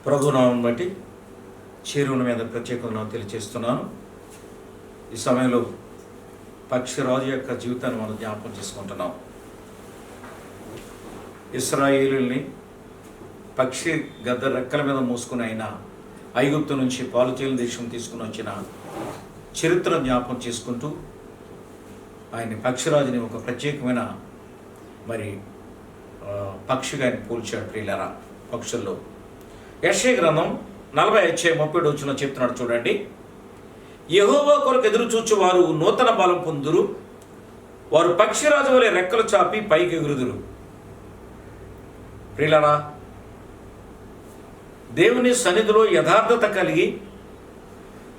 ప్రభునామం బట్టి చేరువుల మీద ప్రత్యేకంగా తెలియజేస్తున్నాను. ఈ సమయంలో పక్షిరాజు యొక్క జీవితాన్ని మనం జ్ఞాపకం చేసుకుంటున్నాం. ఇశ్రాయేలుల్ని పక్షి గద్ద రెక్కల మీద మూసుకుని అయినా ఐగుప్తు నుంచి పాలుతేలు దేశం తీసుకుని వచ్చిన చరిత్ర జ్ఞాపకం చేసుకుంటూ ఆయన పక్షిరాజుని ఒక ప్రత్యేకమైన పక్షిగా ఆయన పోల్చాడు. ప్రియులారా, పక్షుల్లో యెషయా గ్రంథం 40:37 చెప్తున్నాడు చూడండి. యెహోవా కొరకు ఎదురు చూచు వారు నూతన బలం పొందురు, వారు పక్షిరాజు వలె రెక్కలు చాపి పైకి ఎగురుదురు. ప్రియులారా, దేవుని సన్నిధిలో యథార్థత కలిగి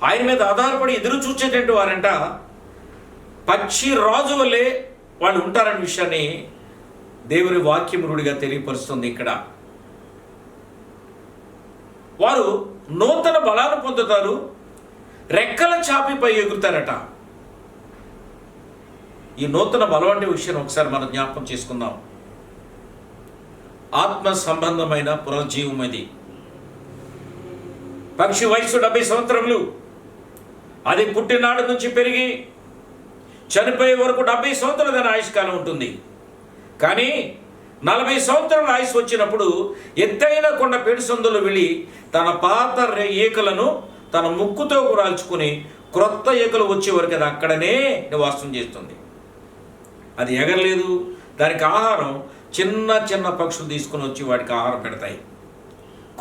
ఆయన మీద ఆధారపడి ఎదురు చూచేటువంటి వారంట పక్షి రాజు వలె వాళ్ళు ఉంటారనే విషయాన్ని దేవుని వాక్యమురుడిగా తెలియపరుస్తుంది. ఇక్కడ వారు నూతన బలాన్ని పొందుతారు, రెక్కల చాపి పై ఎగురుతారట. ఈ నూతన బలం అంటే విషయం ఒకసారి మనం జ్ఞాపకం చేసుకుందాం. ఆత్మ సంబంధమైన పునర్జీవం అది. పక్షి వయసు 70 సంవత్సరములు. అది పుట్టినాడు నుంచి పెరిగి చనిపోయే వరకు 70 సంవత్సరాల దాని ఆయుష్కాలం ఉంటుంది. కానీ 40 సంవత్సరాల ఆయుష్ వచ్చినప్పుడు ఎత్తైన కొండ పేడుసందులో వెళ్ళి తన పాత ఈకలను తన ముక్కుతో రాల్చుకుని క్రొత్త ఈకలు వచ్చే వరకు అది అక్కడనే నివాసం చేస్తుంది. అది ఎగరలేదు. దానికి ఆహారం చిన్న చిన్న పక్షులు తీసుకుని వచ్చి వాటికి ఆహారం పెడతాయి.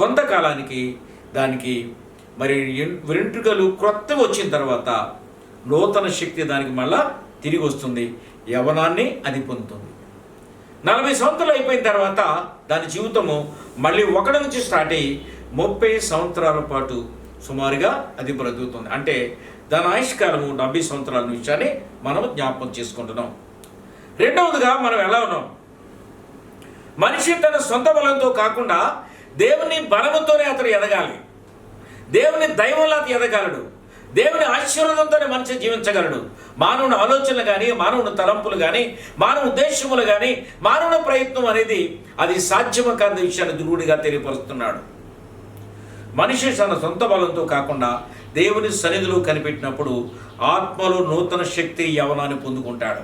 కొంతకాలానికి దానికి వెంట్రుకలు క్రొత్తవి వచ్చిన తర్వాత నూతన శక్తి దానికి మళ్ళా తిరిగి వస్తుంది. యవ్వనాన్ని అది పొందుతుంది. 40 సంవత్సరాలు అయిపోయిన తర్వాత దాని జీవితము మళ్ళీ 1 నుంచి స్టార్ట్ అయ్యి 30 సంవత్సరాల పాటు సుమారుగా అది బ్రతుకుతుంది. అంటే దాని ఆయుష్కాలము 70 సంవత్సరాల విషయాన్ని మనం జ్ఞాపకం చేసుకుంటున్నాం. రెండవదిగా మనం ఎలా ఉన్నాం? మనిషి తన సొంత బలంతో కాకుండా దేవుని బలముతోనే అతను ఎదగాలి. దేవుని దైవంలో అతను ఎదగలడు. దేవుని ఆశీర్వాదంతోనే మనిషి జీవించగలడు. మానవుని ఆలోచనలు కానీ, మానవుని తలంపులు కానీ, మానవ ఉద్దేశములు కానీ, మానవ ప్రయత్నం అనేది అది సాధ్యమ కాని విషయాన్ని దురువుడిగా తెలియపరుస్తున్నాడు. మనిషి తన సొంత బలంతో కాకుండా దేవుని సన్నిధిలో కనిపెట్టినప్పుడు ఆత్మలో నూతన శక్తి యవ్వనాన్ని పొందుకుంటాడు.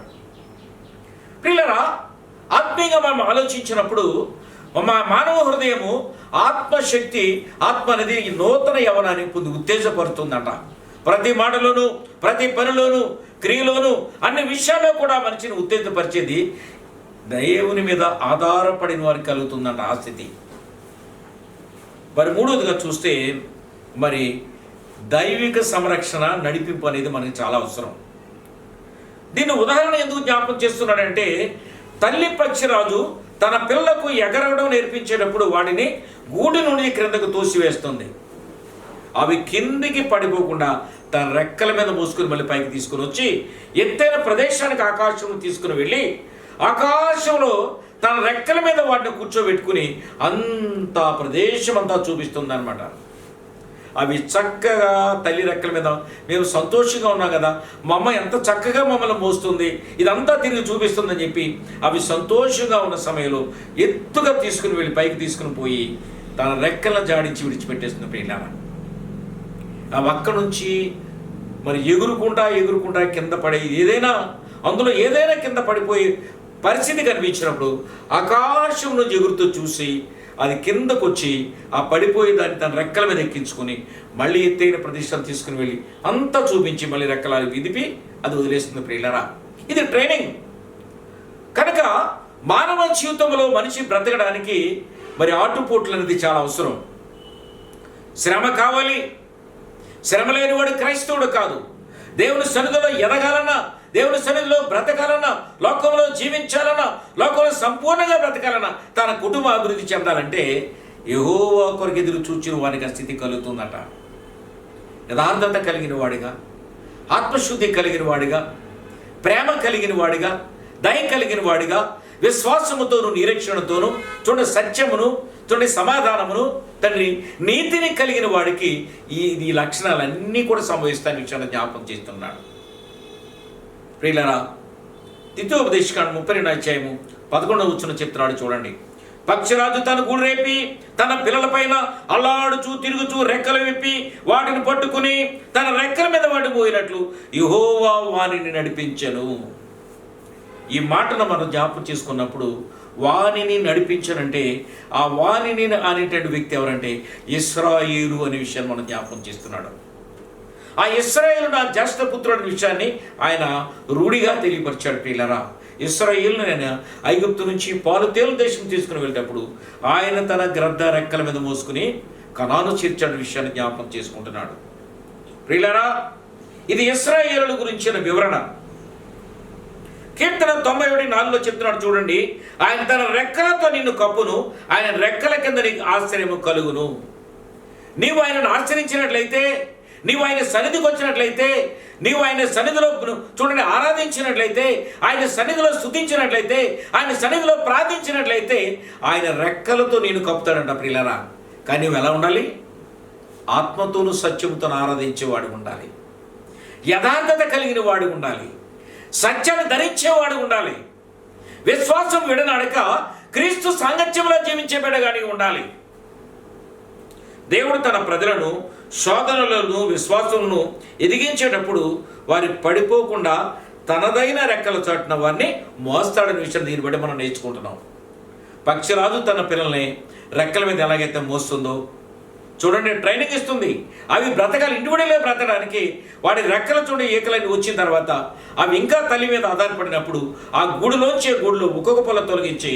ప్రియులారా, ఆత్మీయంగా మనం ఆలోచించినప్పుడు మానవ హృదయము ఆత్మశక్తి, ఆత్మ అనేది నూతన యవ్వనాన్ని పొంది ఉత్తేజపడుతుందట. ప్రతి మాటలోను, ప్రతి పనిలోను, క్రియలోను, అన్ని విషయాల్లో కూడా మనిషిని ఉత్తేజపరిచేది దేవుని మీద ఆధారపడిన వారికి కలుగుతుందంట ఆ స్థితి. మూడవదిగా చూస్తే దైవిక సంరక్షణ, నడిపింపు అనేది మనకి చాలా అవసరం. దీన్ని ఉదాహరణ ఎందుకు జ్ఞాపకం చేస్తున్నాడంటే, తల్లి పక్షిరాజు తన పిల్లలకు ఎగరవడం నేర్పించేటప్పుడు వాటిని గూడి నుండి క్రిందకు తోసివేస్తుంది. అవి కిందికి పడిపోకుండా తన రెక్కల మీద మూసుకుని మళ్ళీ పైకి తీసుకుని వచ్చి ఎత్తైన ప్రదేశానికి ఆకాశం తీసుకుని వెళ్ళి ఆకాశంలో తన రెక్కల మీద వాటిని కూర్చోబెట్టుకుని అంత ప్రదేశం అంతా చూపిస్తుంది అనమాట. అవి చక్కగా తల్లి రెక్కల మీద మేము సంతోషంగా ఉన్నాం కదా, మా అమ్మ ఎంత చక్కగా మమ్మల్ని మోస్తుంది, ఇదంతా తిరిగి చూపిస్తుందని చెప్పి అవి సంతోషంగా ఉన్న సమయంలో ఎత్తుగా తీసుకుని వెళ్ళి పైకి తీసుకుని పోయి తన రెక్కలను జాడించి విడిచిపెట్టేస్తుంది. ప్రియులారా, అవి అక్కడి నుంచి ఎగురుకుంటా కింద పడే అందులో ఏదైనా కింద పడిపోయే పరిస్థితి కనిపించినప్పుడు ఆకాశం నుంచి ఎగురుతూ చూసి అది కిందకు వచ్చి ఆ పడిపోయి దాన్ని తన రెక్కల మీద ఎక్కించుకొని మళ్ళీ ఎత్తైన ప్రదేశాలు తీసుకుని వెళ్ళి అంతా చూపించి మళ్ళీ రెక్కల విదిపి అది వదిలేస్తుంది. ప్రియులారా, ఇది ట్రైనింగ్. కనుక మానవ జీవితంలో మనిషి బ్రతకడానికి ఆటుపోట్లు అనేది చాలా అవసరం. శ్రమ కావాలి. శ్రమ లేనివాడు క్రైస్తవుడు కాదు. దేవుని సన్నిధిలో ఎదగాలన్నా, దేవుని సన్నిధిలో బ్రతకాలన్నా, లోకంలో జీవించాలన్నా, లోకంలో సంపూర్ణంగా బ్రతకాలన్నా, తన కుటుంబ అభివృద్ధి చెందాలంటే యెహోవా కొరకు ఎదురు చూచిన వాడికి ఆ స్థితి కలుగుతుందట. యథార్థత కలిగిన వాడిగా, ఆత్మశుద్ధి కలిగిన వాడిగా, ప్రేమ కలిగిన వాడిగా, దయ కలిగిన వాడిగా, విశ్వాసముతోను నిరీక్షణతోను సత్యమును సమాధానమును తండ్రి నీతిని కలిగిన వాడికి ఈ లక్షణాలన్నీ కూడా సంభవిస్తాయని విషయాన్ని జ్ఞాపకం చేస్తున్నాడు. ప్రియులారా, ద్వితీయోపదేశకాండం 32 అధ్యాయము 11వ వచనం చెప్తున్నాడు చూడండి. పక్షిరాజు తన గూడు రేపి తన పిల్లలపైన అల్లాడుచూ తిరుగుచూ రెక్కలు విప్పి వాటిని పట్టుకుని తన రెక్కల మీద వాటి పోయినట్లు యెహోవా వానిని నడిపించెను. ఈ మాటను మనం జ్ఞాపకం చేసుకున్నప్పుడు వానిని నడిపించనంటే ఆ వానిని అనేటువంటి వ్యక్తి ఎవరంటే ఇశ్రాయేలు అనే విషయాన్ని మనం జ్ఞాపకం చేస్తున్నాడు. ఆ ఇశ్రాయేలు నా జ్యేష్ఠపుత్రుడు అనే విషయాన్ని ఆయన రూఢిగా తెలియపరిచాడు. పిల్లరా, ఇశ్రాయేలును నేను ఐగుప్తు నుంచి పాలు తేలు దేశం తీసుకుని వెళ్ళేటప్పుడు ఆయన తన గ్రద్ద రెక్కల మీద మోసుకుని కనాను చేర్చాడు విషయాన్ని జ్ఞాపకం చేసుకుంటున్నాడు. ప్రియులారా, ఇది ఇశ్రాయేలు గురించిన వివరణ. కీర్తన 91:4 చెప్తున్నాడు చూడండి, ఆయన తన రెక్కలతో నిన్ను కప్పును, ఆయన రెక్కల కింద నీకు ఆశ్రయము కలుగును. నీవు ఆయనను ఆశ్రయించినట్లయితే, నీవు ఆయన సన్నిధికి వచ్చినట్లయితే, నీవు ఆయన సన్నిధిలో చూడండి ఆరాధించినట్లయితే, ఆయన సన్నిధిలో స్తుతించినట్లయితే, ఆయన సన్నిధిలో ప్రార్థించినట్లయితే ఆయన రెక్కలతో నేను కప్పుతాడంట. ప్రియులారా, కానీ నువ్వు ఎలా ఉండాలి? ఆత్మతోనూ సత్యముతోను ఆరాధించేవాడు ఉండాలి, యథార్థత కలిగిన వాడు ఉండాలి, సత్యాన్ని ధరించేవాడు ఉండాలి, విశ్వాసం విడనడక క్రీస్తు సాంగత్యంలో జీవించే బిడ్డగాని ఉండాలి. దేవుడు తన ప్రజలను శోధనలను విశ్వాసములను ఎదిగించేటప్పుడు వారి పడిపోకుండా తనదైన రెక్కల చాటున వారిని మోస్తాడనే విషయం దీన్ని బట్టి మనం నేర్చుకుంటున్నాం. పక్షిరాజు తన పిల్లల్ని రెక్కల మీద ఎలాగైతే మోస్తుందో చూడండి, ట్రైనింగ్ ఇస్తుంది. అవి బ్రతకాలి, ఇండివిడువలే బ్రతకడానికి. వాడి రెక్కల చూడండి ఈకలన్నీ వచ్చిన తర్వాత అవి ఇంకా తల్లి మీద ఆధారపడినప్పుడు ఆ గూడులోంచి గూడులో ఒక్కొక్క పొల తొలగించి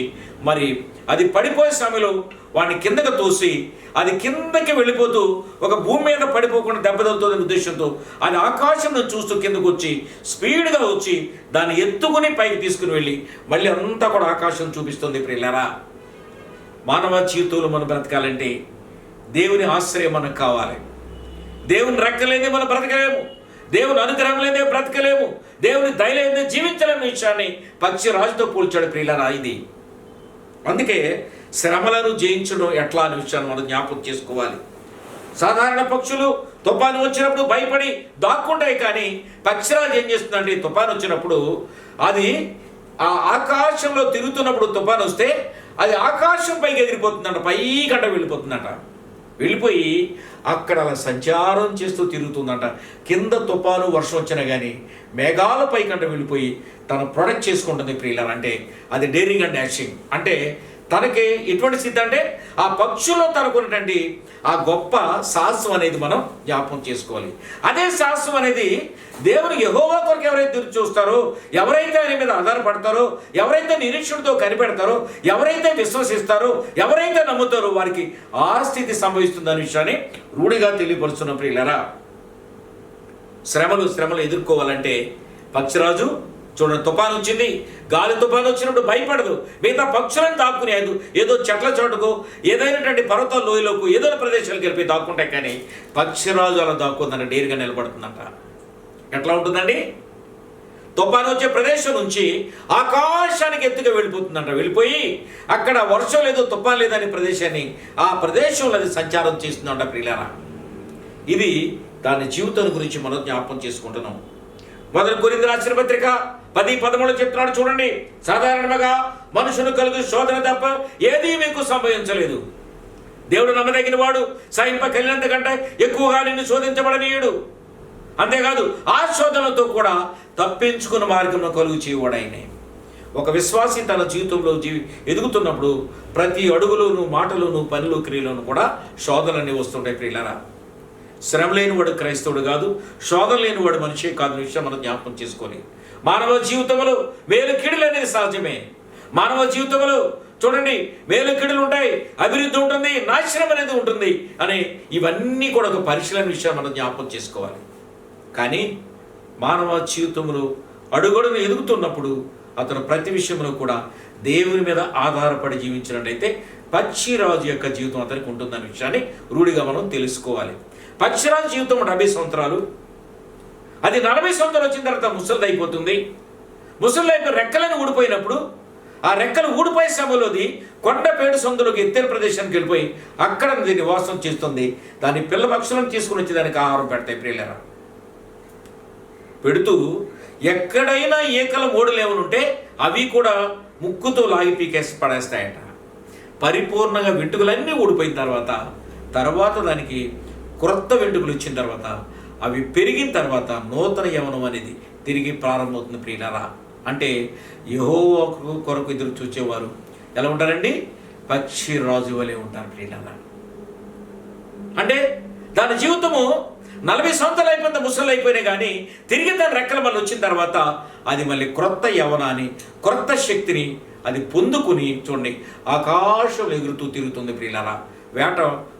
మరి అది పడిపోయే సమయంలో వాడిని కిందకు తోసి అది కిందకి వెళ్ళిపోతూ ఒక భూమి మీద పడిపోకుండా దెబ్బతలుతుందనే ఉద్దేశంతో అది ఆకాశం చూస్తూ కిందకు వచ్చి స్పీడ్గా వచ్చి దాన్ని ఎత్తుకుని పైకి తీసుకుని వెళ్ళి మళ్ళీ అంతా కూడా ఆకాశం చూపిస్తుంది. ప్రియులారా, మానవ జీవితంలో మనం బ్రతకాలంటే దేవుని ఆశ్రయం మనకు కావాలి. దేవుని రెక్కలేదే మనం బ్రతకలేము, దేవుని అనుగ్రహం లేదే బ్రతకలేము, దేవుని దయ లేదే జీవించలేని విషయాన్ని పక్షిరాజుతో పోల్చాడు. ప్రియులారా, ఇది అందుకే శ్రమలను జయించడం ఎట్లా అనే విషయాన్ని మనం జ్ఞాపకం చేసుకోవాలి. సాధారణ పక్షులు తుఫాను వచ్చినప్పుడు భయపడి దాక్కుంటాయి, కానీ పక్షిరాజు ఏం చేస్తుందంటే తుఫాను వచ్చినప్పుడు అది ఆ ఆకాశంలో తిరుగుతున్నప్పుడు తుఫాను వస్తే అది ఆకాశం పైకి ఎగిరిపోతుందంట, పైకంట వెళ్ళిపోతుందంట. వెళ్ళిపోయి అక్కడ అలా సంచారం చేస్తూ తిరుగుతుందంట. కింద తుఫాను వర్షం వచ్చినా కానీ మేఘాల పైకంట వెళ్ళిపోయి తను ప్రొడక్ట్ చేసుకుంటుంది. ప్రియులారా, అంటే అది డేరింగ్ అండ్ డాషింగ్. అంటే తనకి ఎటువంటి స్థితి అంటే ఆ పక్షుల్లో తనకున్నటువంటి ఆ గొప్ప సాహసం అనేది మనం జ్ఞాపకం చేసుకోవాలి. అదే సాహసం అనేది దేవుని యెహోవా కొరకు ఎవరైతే ఎదురు చూస్తారో, ఎవరైతే ఆయన మీద ఆధారపడతారో, ఎవరైతే నిరీక్షణతో కనిపెడతారో, ఎవరైతే విశ్వసిస్తారో, ఎవరైతే నమ్ముతారో వారికి ఆ స్థితి సంభవిస్తుందనే విషయాన్ని రూఢిగా తెలియపరుస్తున్న ప్రియులారా, శ్రమలు ఎదుర్కోవాలంటే పక్షిరాజు చూడండి, తుఫాను వచ్చింది, గాలి తుఫాను వచ్చినప్పుడు భయపడదు. మిగతా పక్షులను దాక్కునేది ఏదో చెట్ల చోటుకు, ఏదైనటువంటి పర్వతాల లోయలోకి, ఏదో ప్రదేశాలకు వెళ్ళిపోయి దాక్కుంటాయి. కానీ పక్షిరాజు అలా దాక్కుందంటే డేరుగా నిలబడుతుందంట. ఎట్లా ఉంటుందండి? తుఫాను వచ్చే ప్రదేశం నుంచి ఆకాశానికి ఎత్తుగా వెళ్ళిపోతుందంట. వెళ్ళిపోయి అక్కడ వర్షం లేదు, తుఫాను లేదనే ప్రదేశాన్ని ఆ ప్రదేశంలో అది సంచారం చేస్తుందంట. ప్రియులారా, ఇది దాని జీవితం గురించి మనం జ్ఞాపకం చేసుకుంటున్నాం. మొదటి కొరింథీయులకు రాసిన పత్రిక 10:13 చెప్తున్నాడు చూడండి, సాధారణంగా మనుషులు కలుగు శోధన తప్ప ఏదీ మీకు సంభవించలేదు. దేవుడు నమ్మదగిన వాడు, సహింప కలిగినంత కంటే ఎక్కువగా నిన్ను శోధించబడనీయుడు. అంతేకాదు ఆ శోధనలతో కూడా తప్పించుకున్న మార్గంలో కలుగు చేయవాడైనే. ఒక విశ్వాసి తన జీవితంలో ఎదుగుతున్నప్పుడు ప్రతి అడుగులోను, మాటలోను, పనిలో, క్రియలోను కూడా శోధనలన్నీ వస్తుంటాయి. ప్రియులారా, శ్రమ లేనివాడు క్రైస్తవుడు కాదు, శోధన లేనివాడు మనిషే కాదు విషయం మనం జ్ఞాపకం చేసుకోవాలి. మానవ జీవితంలో మేలు కీడులు అనేది సహజమే. మానవ జీవితంలో చూడండి మేలు కీడులు ఉంటాయి, అభివృద్ధి ఉంటుంది, నాశనం అనేది ఉంటుంది అని ఇవన్నీ కూడా ఒక పరిశీలన విషయం మనం జ్ఞాపకం చేసుకోవాలి. కానీ మానవ జీవితంలో అడుగడుగును ఎదుగుతున్నప్పుడు అతను ప్రతి విషయంలో కూడా దేవుని మీద ఆధారపడి జీవించినట్లయితే పక్షిరాజు యొక్క జీవితం అతనికి ఉంటుందనే విషయాన్ని రూఢిగా మనం తెలుసుకోవాలి. పక్షిరాజు జీవితం 70 సంవత్సరాలు, అది 40 సంవత్సరాలు వచ్చిన తర్వాత ముసలిది అయిపోతుంది. ముసలిది అయిపోయి రెక్కలను ఊడిపోయినప్పుడు ఆ రెక్కలు ఊడిపోయే సమయంలోది కొండ పేడు సొందులోకి ఎత్తైన ప్రదేశానికి వెళ్ళిపోయి అక్కడ దీన్ని నివాసం చేస్తుంది. దాని పిల్ల పక్షులను తీసుకుని వచ్చి దానికి ఆహారం పెడతాయి. ప్రియులారా, పెడుతూ ఎక్కడైనా ఏకల మోడులు ఏమనుంటే అవి కూడా ముక్కుతో లాగి పీకేసి పడేస్తాయట. పరిపూర్ణంగా వెంట్రుకలన్నీ ఊడిపోయిన తర్వాత దానికి క్రొత్త వెంట్రుకలు వచ్చిన తర్వాత అవి పెరిగిన తర్వాత నూతన యవ్వనం అనేది తిరిగి ప్రారంభమవుతుంది ప్రియులారా. అంటే యెహోవా కొరకు ఎదురు చూచేవారు ఎలా ఉంటారండి? పక్షి రాజు వలె ఉంటారు ప్రియులారా. అంటే దాని జీవితము 40 సంవత్సరాలు అయిపోయిన ముసలు అయిపోయినాయి, కానీ తిరిగి దాని రెక్కల మళ్ళీ వచ్చిన తర్వాత అది మళ్ళీ క్రొత్త యవ్వనాన్ని, క్రొత్త శక్తిని అది పొందుకుని చూడండి ఆకాశంలో ఎగురుతూ తిరుగుతుంది ప్రియులారా.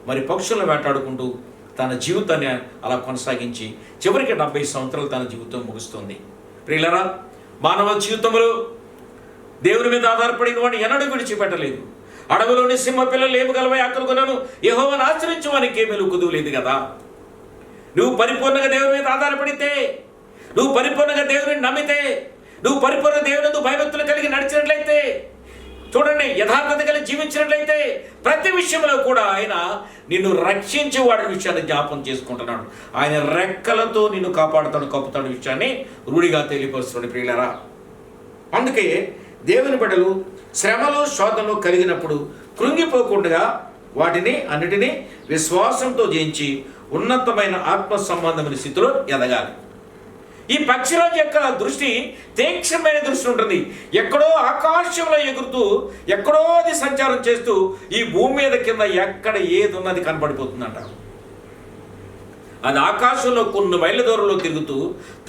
మరి పక్షులను వేటాడుకుంటూ తన జీవితాన్ని అలా కొనసాగించి చివరికి 70 సంవత్సరాలు తన జీవితం ముగుస్తుంది ప్రియులారా. మానవ జీవితంలో దేవుని మీద ఆధారపడిన వాడిని ఎన్నడూ విడిచిపెట్టలేదు. అడవిలోని సింహ పిల్లలు ఏమి గలవై ఆకలుకొనను, యెహోవాను ఆశ్రయించు వానికి ఏ మేలు కుదువలేదు కదా. నువ్వు పరిపూర్ణంగా దేవుని మీద ఆధారపడితే, నువ్వు పరిపూర్ణంగా దేవుని నమ్మితే, నువ్వు పరిపూర్ణ దేవుని భయభక్తులు కలిగి నడిచినట్లయితే, చూడండి యథార్థత కలిగి జీవించినట్లయితే ప్రతి విషయంలో కూడా ఆయన నిన్ను రక్షించేవాడి విషయాన్ని జ్ఞాపకం చేసుకుంటున్నాడు. ఆయన రెక్కలతో నిన్ను కాపాడుతాడు, కప్పుతాడు విషయాన్ని రూఢిగా తెలియపరుస్తున్నాడు ప్రియులారా. అందుకే దేవుని బిడ్డలు శ్రమలు శోధనలు కలిగినప్పుడు కృంగిపోకుండా వాటిని అన్నిటినీ విశ్వాసంతో జయించి ఉన్నతమైన ఆత్మ సంబంధమైన స్థితిలో ఎదగాలి. ఈ పక్షిరాజు యొక్క దృష్టి తీక్షణమైన దృష్టి ఉంటుంది. ఎక్కడో ఆకాశంలో ఎగురుతూ ఎక్కడో అది సంచారం చేస్తూ ఈ భూమి మీద కింద ఎక్కడ ఏది ఉన్నది కనపడిపోతుందంట. అది ఆకాశంలో కొన్ని మైళ్ళ దూరంలో తిరుగుతూ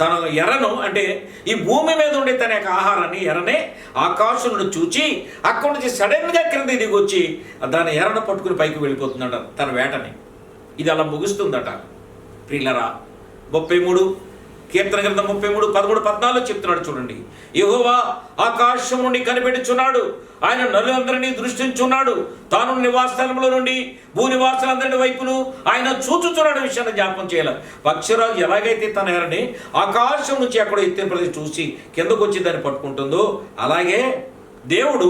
తన ఎరను, అంటే ఈ భూమి మీద ఉండే తన యొక్క ఆహారాన్ని ఎరనే ఆకాశంలో చూచి అక్కడి నుంచి సడన్గా క్రింద దిగి వచ్చి దాని ఎరను పట్టుకుని పైకి వెళ్ళిపోతుందట తన వేటని. ఇది అలా ముగుస్తుందట ప్రియులారా. 33 కీర్తన గ్రంథం 33, 13, 14 చెప్తున్నాడు చూడండి. యెహోవా ఆకాశం నుండి కనిపెట్టుచున్నాడు, ఆయన నలులందరినీ దృష్టించున్నాడు, తాను నివాసస్థలంలో నుండి భూనివాసులందరి వైపును ఆయన చూచుచున్నాడు విషయాన్ని జ్ఞాపకం చేయాలి. పక్షిరాజు ఎలాగైతే తన ఎరని ఆకాశం నుంచి ఎక్కడో ఎత్తిన ప్రతి చూసి కిందకు వచ్చి దాన్ని పట్టుకుంటుందో, అలాగే దేవుడు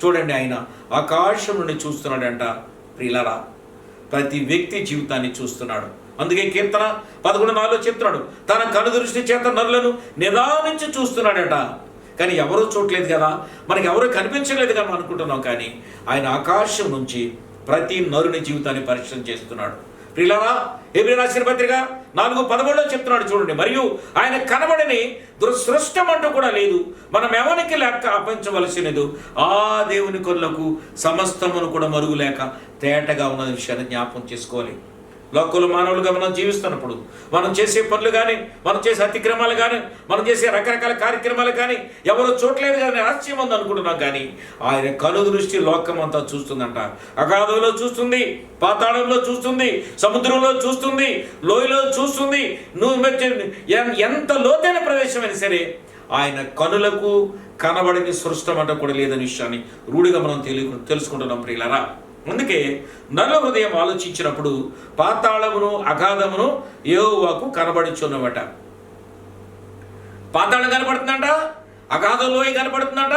చూడండి ఆయన ఆకాశం నుండి చూస్తున్నాడంట ప్రియులారా. ప్రతి వ్యక్తి జీవితాన్ని చూస్తున్నాడు. అందుకే కీర్తన 11:4 చెప్తున్నాడు, తన కనుదృష్టి చేత నరులను నిదానించి చూస్తున్నాడట. కానీ ఎవరూ చూడలేదు కదా, మనకి ఎవరూ కనిపించలేదు కదా అనుకుంటున్నాం, కానీ ఆయన ఆకాశం నుంచి ప్రతి నరుని జీవితాన్ని పరీక్షణ చేస్తున్నాడు ప్రియులారా. హెబ్రీ రాసిన పత్రిక 4:13 చెప్తున్నాడు చూడండి, మరియు ఆయన కనబడని దురసృష్టం అంటూ కూడా లేదు, మనం ఎవరికి లెక్క అప్పగించవలసినది, ఆ దేవుని కొరకు సమస్తమును కూడా మరుగు లేక తేటగా ఉన్న విషయాన్ని జ్ఞాపకం చేసుకోవాలి. లోకంలో మానవులుగా మనం జీవిస్తున్నప్పుడు మనం చేసే పనులు కానీ, మనం చేసే అతిక్రమాలు కానీ, మనం చేసే రకరకాల కార్యక్రమాలు కానీ ఎవరు చూడలేదు కానీ ఆశ్చర్యం ఉంది అనుకుంటున్నాం, కానీ ఆయన కను దృష్టి లోకం అంతా చూస్తుందంట. అగాధంలో చూస్తుంది, పాతాళంలో చూస్తుంది, సముద్రంలో చూస్తుంది, లోయలో చూస్తుంది. ఎంత లోతైన ప్రదేశమైనా సరే ఆయన కనులకు కనబడని సృష్టం అంట కూడా లేదని విషయాన్ని రూఢిగా మనం తెలుసుకుంటున్నాం ప్రియులారా. అందుకే నర హృదయం ఆలోచించినప్పుడు పాతాళమును అగాధమును యెహోవాకు కనబడుచున్నవట. పాతాళం కనబడుతుందంట, అగాధంలోయ కనబడుతుందంట,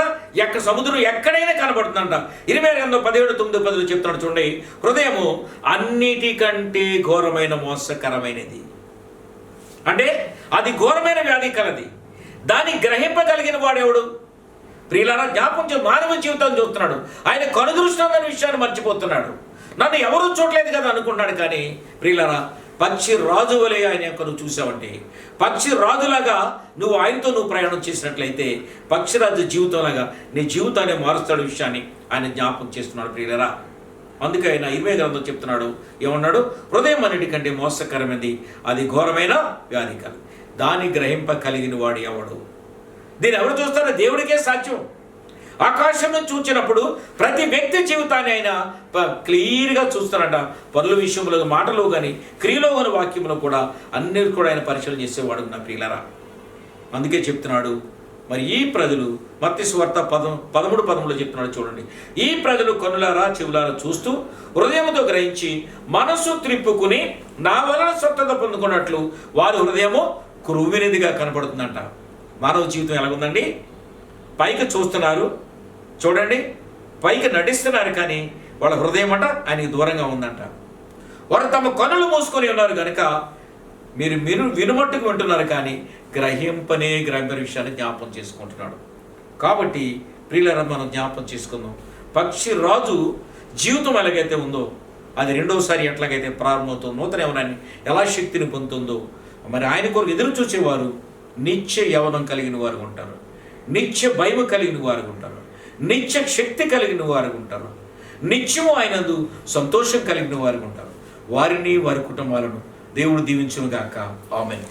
సముద్రం ఎక్కడైనా కనబడుతుందంట. 22:17-9 చెప్తున్నాడు చూడండి, హృదయము అన్నిటికంటే ఘోరమైన మోసకరమైనది. అంటే అది ఘోరమైన వ్యాధి కలది, దాన్ని గ్రహింపగలిగిన వాడెవడు? ప్రియులారా, జ్ఞాపకం మానవ జీవితాన్ని చూస్తున్నాడు, ఆయన కనుదృష్టి అనే విషయాన్ని మర్చిపోతున్నాడు. నన్ను ఎవరూ చూడలేదు కదా అనుకున్నాడు. కానీ ప్రియులారా, పక్షి రాజు వలె ఆయన యొక్క నువ్వు చూసావంటే, పక్షి రాజులాగా నువ్వు ఆయనతో ప్రయాణం చేసినట్లయితే పక్షిరాజు జీవితంలాగా నీ జీవితాన్ని మారుస్తాడు విషయాన్ని ఆయన జ్ఞాపకం చేస్తున్నాడు ప్రియులారా. అందుకే ఆయన 20 గ్రంథం చెప్తున్నాడు, ఏమన్నాడు? హృదయం అన్నిటికంటే మోసకరమైనది, అది ఘోరమైన వ్యాధి కలది, దాన్ని గ్రహింపగలిగిన వాడు ఎవడు? దీన్ని ఎవరు చూస్తారో దేవుడికే సాధ్యం. ఆకాశం నుంచి చూచినప్పుడు ప్రతి వ్యక్తి జీవితాన్ని ఆయన క్లియర్గా చూస్తారట. పనుల విషయంలో, మాటలో కానీ, క్రియలో కానీ, వాక్యంలో కూడా అన్నిటి కూడా ఆయన పరిశీలన చేసేవాడు నా ప్రియులారా. అందుకే చెప్తున్నాడు, మరి ఈ ప్రజలు మత్తయి సువార్త 13:13 చెప్తున్నాడు చూడండి, ఈ ప్రజలు కన్నులారా చెవులారా చూస్తూ హృదయముతో గ్రహించి మనసు త్రిప్పుకుని నా వలన స్వస్థత పొందుకున్నట్లు వారి హృదయము క్రువ్వినిదిగా కనపడుతుందంట. మానవ జీవితం ఎలాగుందండి? పైకి చూస్తున్నారు చూడండి, పైకి నటిస్తున్నారు, కానీ వాళ్ళ హృదయం అంట ఆయనకి దూరంగా ఉందంట. వారు తమ కన్నులు మూసుకొని ఉన్నారు కనుక మీరు వినుమట్టుకు వింటున్నారు, కానీ గ్రహింపనే విషయాన్ని జ్ఞాపకం చేసుకుంటున్నాడు. కాబట్టి ప్రియులారా, మనం జ్ఞాపకం చేసుకుందాం, పక్షి రాజు జీవితం ఎలాగైతే ఉందో అది రెండోసారి ఎట్లాగైతే ప్రారంభమవుతుందో, నూతన యవనాన్ని ఎలా శక్తిని పొందుతుందో, మరి ఆయన కొరకు ఎదురు చూసేవారు నిత్య యవనం కలిగిన వారు ఉంటారు, నిత్య భయం కలిగిన వారు ఉంటారు, నిత్య శక్తి కలిగిన వారు ఉంటారు, నిత్యము ఆయనందు సంతోషం కలిగిన వారు ఉంటారు. వారిని వారి కుటుంబాలను దేవుడు దీవించును గాక. ఆమేన్.